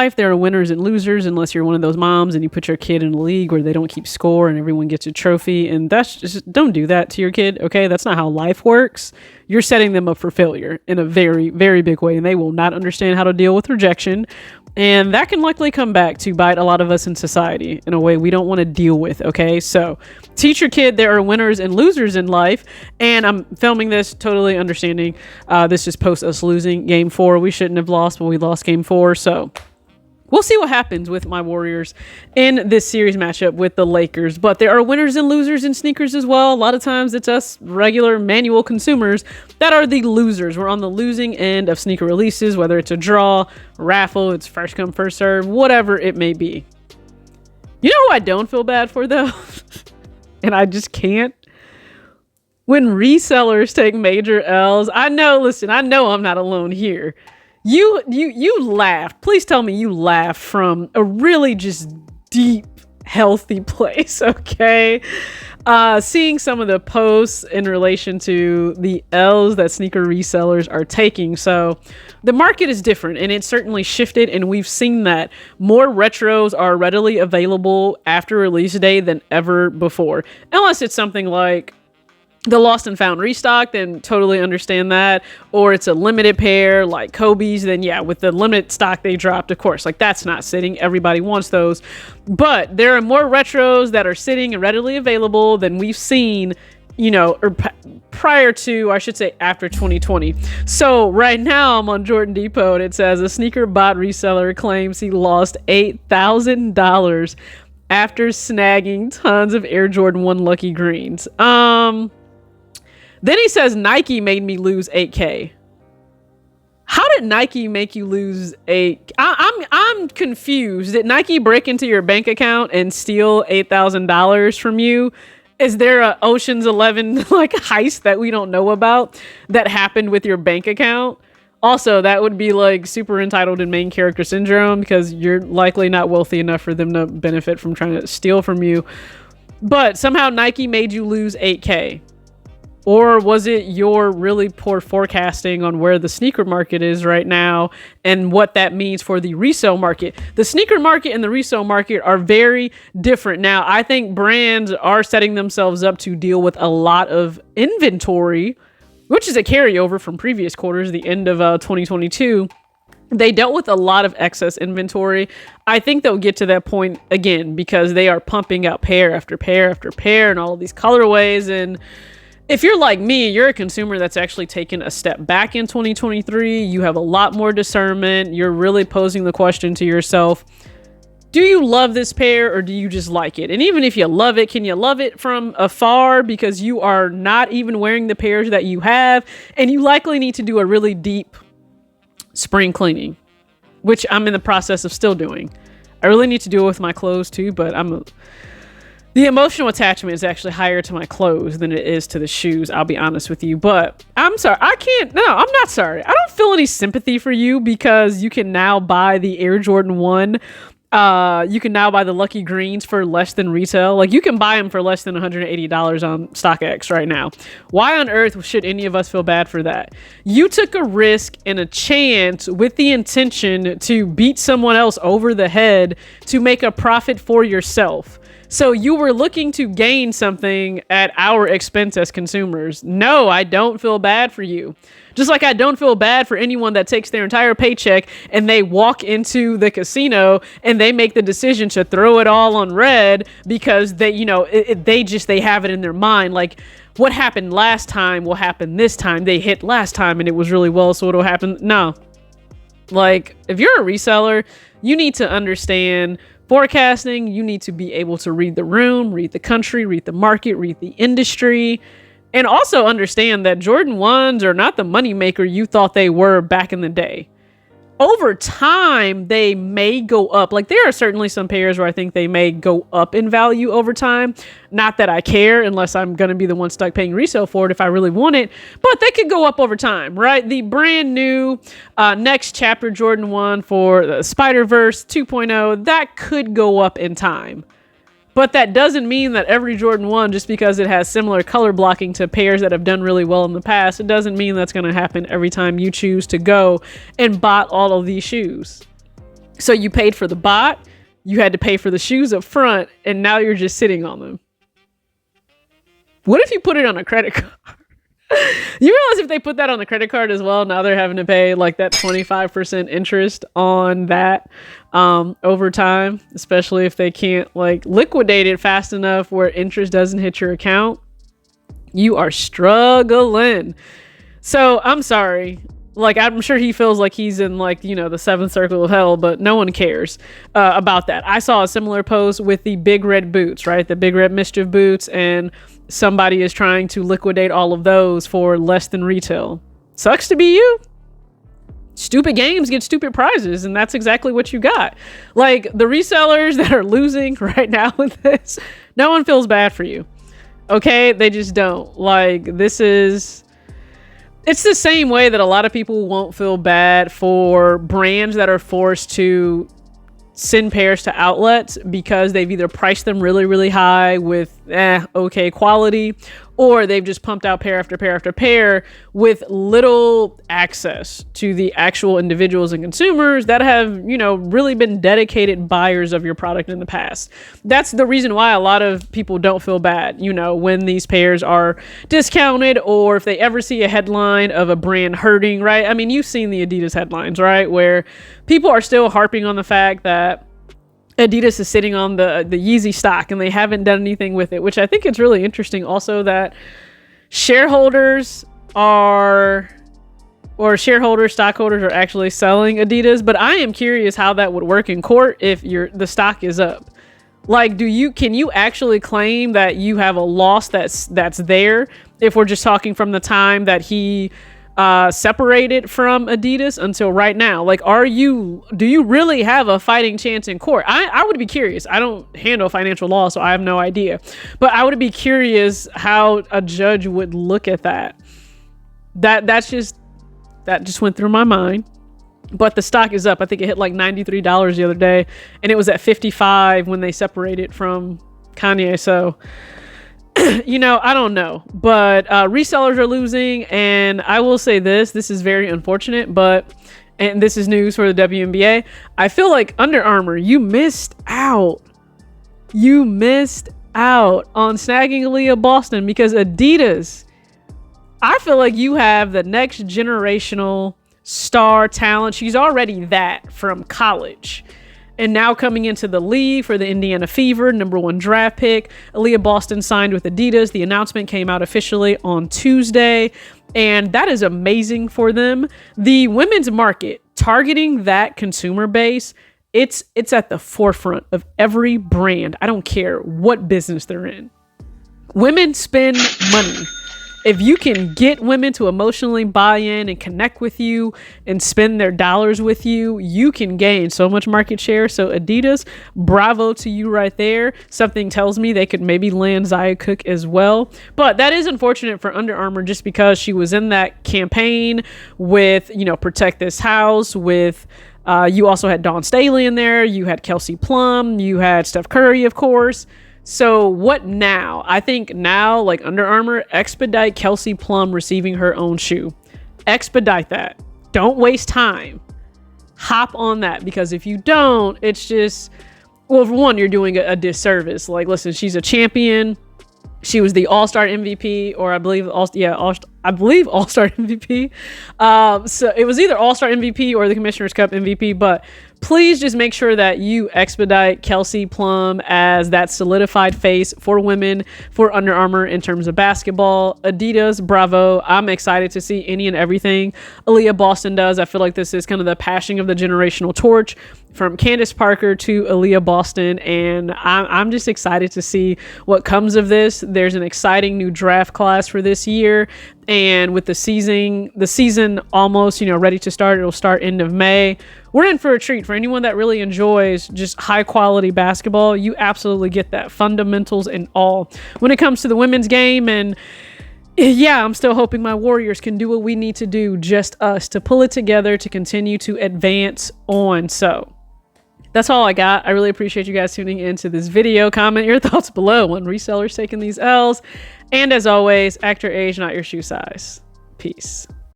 life, there are winners and losers, unless you're one of those moms and you put your kid in a league where they don't keep score and everyone gets a trophy. And that's just, don't do that to your kid. Okay. That's not how life works. You're setting them up for failure in a very, very big way. And they will not understand how to deal with rejection. And that can likely come back to bite a lot of us in society in a way we don't want to deal with. Okay. So teach your kid there are winners and losers in life. And I'm filming this totally understanding. This is post us losing game 4. We shouldn't have lost, but we lost game 4. So we'll see what happens with my Warriors in this series matchup with the Lakers. But there are winners and losers in sneakers as well. A lot of times it's us regular manual consumers that are the losers. We're on the losing end of sneaker releases, whether it's a draw, raffle, it's first come, first serve, whatever it may be. You know who I don't feel bad for though? And I just can't? When resellers take major L's. I know I'm not alone here. You laughed. Please tell me you laughed from a really just deep, healthy place, okay? Seeing some of the posts in relation to the L's that sneaker resellers are taking. So the market is different and it's certainly shifted, and we've seen that more retros are readily available after release day than ever before. Unless it's something like the lost and found restock, then totally understand that. Or it's a limited pair like Kobe's, then yeah, with the limited stock they dropped, of course, like that's not sitting. Everybody wants those. But there are more retros that are sitting and readily available than we've seen, or prior to, I should say, after 2020. So right now I'm on Jordan Depot and it says a sneaker bot reseller claims he lost $8,000 after snagging tons of Air Jordan 1 Lucky Greens. Then he says Nike made me lose $8K. How did Nike make you lose I'm confused. Did Nike break into your bank account and steal $8,000 from you? Is there a Ocean's 11 like heist that we don't know about that happened with your bank account? Also, that would be like super entitled and main character syndrome, because you're likely not wealthy enough for them to benefit from trying to steal from you. But somehow Nike made you lose $8K. Or was it your really poor forecasting on where the sneaker market is right now and what that means for the resale market? The sneaker market and the resale market are very different. Now, I think brands are setting themselves up to deal with a lot of inventory, which is a carryover from previous quarters, the end of 2022. They dealt with a lot of excess inventory. I think they'll get to that point again because they are pumping out pair after pair after pair and all of these colorways. And if you're like me, you're a consumer that's actually taken a step back in 2023. You have a lot more discernment. You're really posing the question to yourself, do you love this pair or do you just like it? And even if you love it, can you love it from afar because you are not even wearing the pairs that you have? And you likely need to do a really deep spring cleaning, which I'm in the process of still doing. I really need to do it with my clothes too, but the emotional attachment is actually higher to my clothes than it is to the shoes. I'll be honest with you, but I'm sorry. I'm not sorry. I don't feel any sympathy for you because you can now buy the Air Jordan 1. You can now buy the Lucky Greens for less than retail. Like, you can buy them for less than $180 on StockX right now. Why on earth should any of us feel bad for that? You took a risk and a chance with the intention to beat someone else over the head to make a profit for yourself. So you were looking to gain something at our expense as consumers. No, I don't feel bad for you. Just like I don't feel bad for anyone that takes their entire paycheck and they walk into the casino and they make the decision to throw it all on red because they, they have it in their mind. Like, what happened last time will happen this time. They hit last time and it was really well, so it'll happen. No. Like, if you're a reseller, you need to understand forecasting. You need to be able to read the room, read the country, read the market, read the industry, and also understand that Jordan 1s are not the moneymaker you thought they were back in the day. Over time, they may go up. Like, there are certainly some pairs where I think they may go up in value over time. Not that I care unless I'm going to be the one stuck paying resale for it if I really want it. But they could go up over time, right? The brand new next chapter Jordan 1 for the Spider-Verse 2.0, that could go up in time. But that doesn't mean that every Jordan 1, just because it has similar color blocking to pairs that have done really well in the past, it doesn't mean that's going to happen every time you choose to go and bot all of these shoes. So you paid for the bot, you had to pay for the shoes up front, and now you're just sitting on them. What if you put it on a credit card? You realize if they put that on the credit card as well, now they're having to pay like that 25% interest on that over time, especially if they can't like liquidate it fast enough where interest doesn't hit your account. You are struggling. So I'm sorry. Like, I'm sure he feels like he's in like, you know, the seventh circle of hell, but no one cares about that. I saw a similar post with the big red boots, right? The big red mischief boots, and somebody is trying to liquidate all of those for less than retail. Sucks to be you. Stupid games get stupid prizes, and that's exactly what you got. Like, the resellers that are losing right now with this, no one feels bad for you. Okay? They just don't. Like, it's the same way that a lot of people won't feel bad for brands that are forced to send pairs to outlets because they've either priced them really, really high with okay quality, or they've just pumped out pair after pair after pair with little access to the actual individuals and consumers that have, you know, really been dedicated buyers of your product in the past. That's the reason why a lot of people don't feel bad, you know, when these pairs are discounted, or if they ever see a headline of a brand hurting, right? I mean, you've seen the Adidas headlines, right? Where people are still harping on the fact that Adidas is sitting on the Yeezy stock and they haven't done anything with it, which I think it's really interesting also that stockholders are actually selling Adidas. But I am curious how that would work in court if the stock is up. Like, can you actually claim that you have a loss that's there if we're just talking from the time that he separated from Adidas until right now? Like, do you really have a fighting chance in court? I would be curious. I don't handle financial law, so I have no idea, but I would be curious how a judge would look at that. That just went through my mind. But the stock is up. I think it hit like $93 the other day, and it was at $55 when they separated from Kanye. So you know, I don't know, but resellers are losing, and I will say this is very unfortunate, and this is news for the WNBA. I feel like Under Armour, you missed out on snagging Aaliyah Boston, because Adidas, I feel like you have the next generational star talent. She's already that from college. And now coming into the league for the Indiana Fever, #1 draft pick, Aaliyah Boston signed with Adidas. The announcement came out officially on Tuesday, and that is amazing for them. The women's market, targeting that consumer base, it's at the forefront of every brand. I don't care what business they're in. Women spend money. If you can get women to emotionally buy in and connect with you and spend their dollars with you, you can gain so much market share. So Adidas, bravo to you right there. Something tells me they could maybe land Zaya Cook as well. But that is unfortunate for Under Armour, just because she was in that campaign with, you know, Protect This House, with you also had Dawn Staley in there. You had Kelsey Plum. You had Steph Curry, of course. So what now? I think now, like, Under Armour, expedite Kelsey Plum receiving her own shoe. Expedite that. Don't waste time. Hop on that, because if you don't, it's just, well, for one, you're doing a disservice. Like, listen, she's a champion. She was the All-Star MVP, or I believe All-Star MVP. So it was either All-Star MVP or the Commissioner's Cup MVP, but please just make sure that you expedite Kelsey Plum as that solidified face for women for Under Armour in terms of basketball. Adidas, bravo. I'm excited to see any and everything Aaliyah Boston does. I feel like this is kind of the passing of the generational torch from Candace Parker to Aaliyah Boston, and I'm just excited to see what comes of this. There's an exciting new draft class for this year, and with the season almost, you know, ready to start. It'll start end of May. We're in for a treat. For anyone that really enjoys just high quality basketball, you absolutely get that, fundamentals and all. When it comes to the women's game, and yeah, I'm still hoping my Warriors can do what we need to do, just us, to pull it together to continue to advance on. So that's all I got. I really appreciate you guys tuning into this video. Comment your thoughts below on resellers taking these L's. And as always, act your age, not your shoe size. Peace.